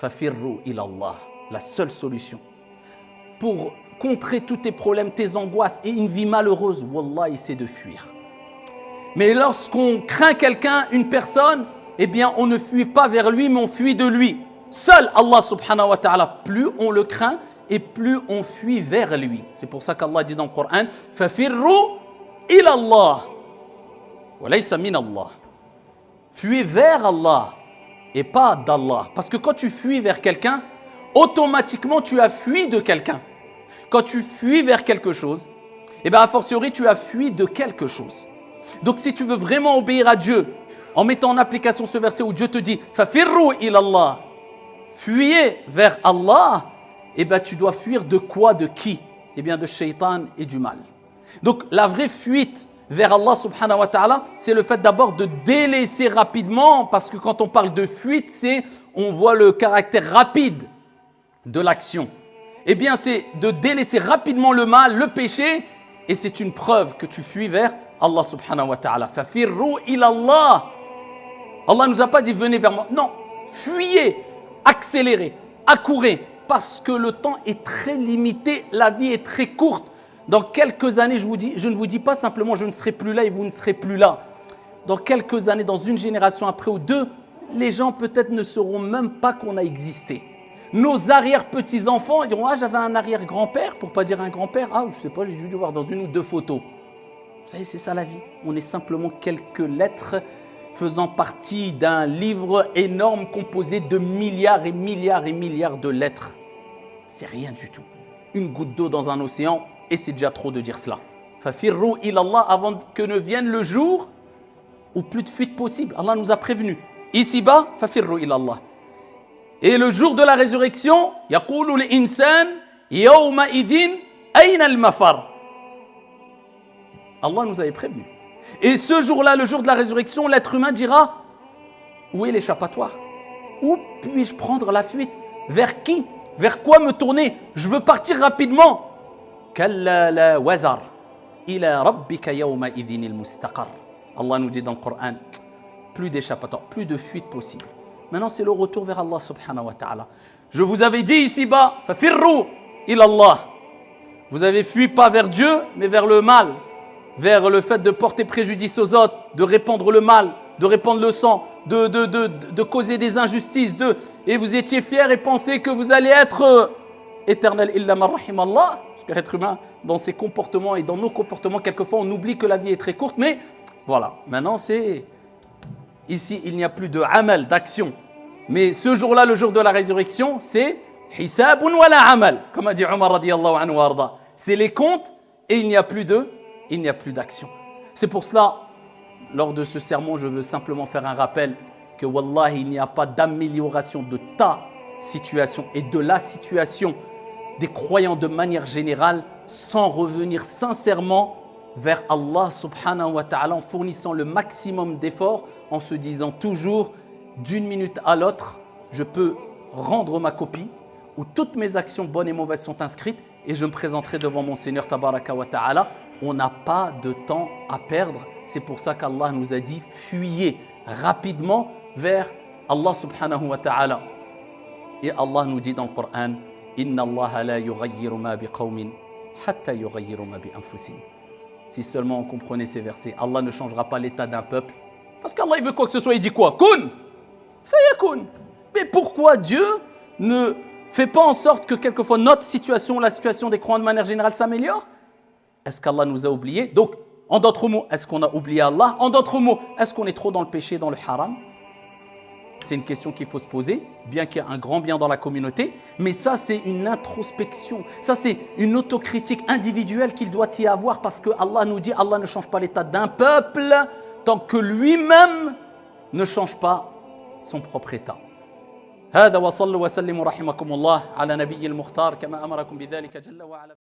Fafirru ilallah. La seule solution pour contrer tous tes problèmes, tes angoisses et une vie malheureuse, wallahi, c'est de fuir. Mais lorsqu'on craint quelqu'un, une personne, eh bien, on ne fuit pas vers lui, mais on fuit de lui. Seul Allah subhanahu wa ta'ala, plus on le craint et plus on fuit vers lui. C'est pour ça qu'Allah dit dans le Coran, Fafirru ilallah. Wa laysa min Allah. Fuis vers Allah et pas d'Allah. Parce que quand tu fuis vers quelqu'un, automatiquement tu as fui de quelqu'un. Quand tu fuis vers quelque chose, eh bien a fortiori tu as fui de quelque chose. Donc si tu veux vraiment obéir à Dieu, en mettant en application ce verset où Dieu te dit « Fafirru ilallah » fuyez vers Allah, eh bien tu dois fuir de quoi, de qui? Eh bien de shaitan et du mal. Donc la vraie fuite vers Allah subhanahu wa ta'ala, c'est le fait d'abord de délaisser rapidement, parce que quand on parle de fuite, on voit le caractère rapide de l'action. Eh bien c'est de délaisser rapidement le mal, le péché, et c'est une preuve que tu fuis vers Allah subhanahu wa ta'ala. Fafirru ilallah. Allah ne nous a pas dit venez vers moi. Non, fuyez, accélérez, accourez, parce que le temps est très limité, la vie est très courte. Dans quelques années, je ne vous dis pas simplement je ne serai plus là et vous ne serez plus là. Dans quelques années, dans une génération après ou deux, les gens peut-être ne sauront même pas qu'on a existé. Nos arrière-petits-enfants diront « Ah, j'avais un arrière-grand-père », pour ne pas dire un grand-père. « Ah, je ne sais pas, j'ai dû voir dans une ou deux photos. » Vous savez, c'est ça la vie. On est simplement quelques lettres faisant partie d'un livre énorme composé de milliards et milliards et milliards de lettres. C'est rien du tout. Une goutte d'eau dans un océan, et c'est déjà trop de dire cela. Fafirru ilallah, avant que ne vienne le jour où plus de fuite possible. Allah nous a prévenus. Ici-bas, fafirru ilallah. Et le jour de la résurrection, yaqulu l'insan yawma idhin ayna al-mafar. Allah nous avait prévenus. Et ce jour-là, le jour de la résurrection, l'être humain dira où est l'échappatoire? Où puis-je prendre la fuite? Vers qui? Vers quoi me tourner? Je veux partir rapidement. Kalla la wazar ila rabbika yawma idhin al-mustaqar. Allah nous dit dans le Coran, plus d'échappatoire, plus de fuite possible. Maintenant, c'est le retour vers Allah subhanahu wa ta'ala. Je vous avais dit ici-bas, fafirru ilallah. Vous avez fui pas vers Dieu, mais vers le mal, vers le fait de porter préjudice aux autres, de répandre le mal, de répandre le sang, de causer des injustices, et vous étiez fiers et pensez que vous allez être éternel illa man rahim Allah. Parce que l'être humain, dans ses comportements et dans nos comportements, quelquefois, on oublie que la vie est très courte, mais voilà, maintenant c'est... Ici, il n'y a plus de amal, d'action. Mais ce jour-là, le jour de la résurrection, c'est hisabun wala amal, comme a dit Omar radiyallahu anhu warda. C'est les comptes et il n'y a plus d'action. C'est pour cela, lors de ce sermon, je veux simplement faire un rappel que wallahi, il n'y a pas d'amélioration de ta situation et de la situation des croyants de manière générale sans revenir sincèrement vers Allah subhanahu wa ta'ala en fournissant le maximum d'efforts, en se disant toujours d'une minute à l'autre, je peux rendre ma copie où toutes mes actions bonnes et mauvaises sont inscrites et je me présenterai devant mon Seigneur tabaraka wa ta'ala. On n'a pas de temps à perdre. C'est pour ça qu'Allah nous a dit fuyez rapidement vers Allah subhanahu wa ta'ala. Et Allah nous dit dans le Coran, Inna Allah la yughayyiru ma biqawmin hatta yughayyiru ma bi anfusihim. Si seulement on comprenait ces versets, Allah ne changera pas l'état d'un peuple. Parce qu'Allah il veut quoi que ce soit, il dit quoi? Kun fayakun. Mais pourquoi Dieu ne fait pas en sorte que quelquefois notre situation, la situation des croyants de manière générale s'améliore? Est-ce qu'Allah nous a oubliés? Donc, en d'autres mots, est-ce qu'on a oublié Allah? En d'autres mots, est-ce qu'on est trop dans le péché, dans le haram? C'est une question qu'il faut se poser, bien qu'il y ait un grand bien dans la communauté. Mais ça, c'est une introspection. Ça, c'est une autocritique individuelle qu'il doit y avoir parce que Allah nous dit, Allah ne change pas l'état d'un peuple tant que lui-même ne change pas son propre état. هذا وصلوا وسلموا رحمكم الله على نبي المختار كما أمركم بذلك جل وعلا.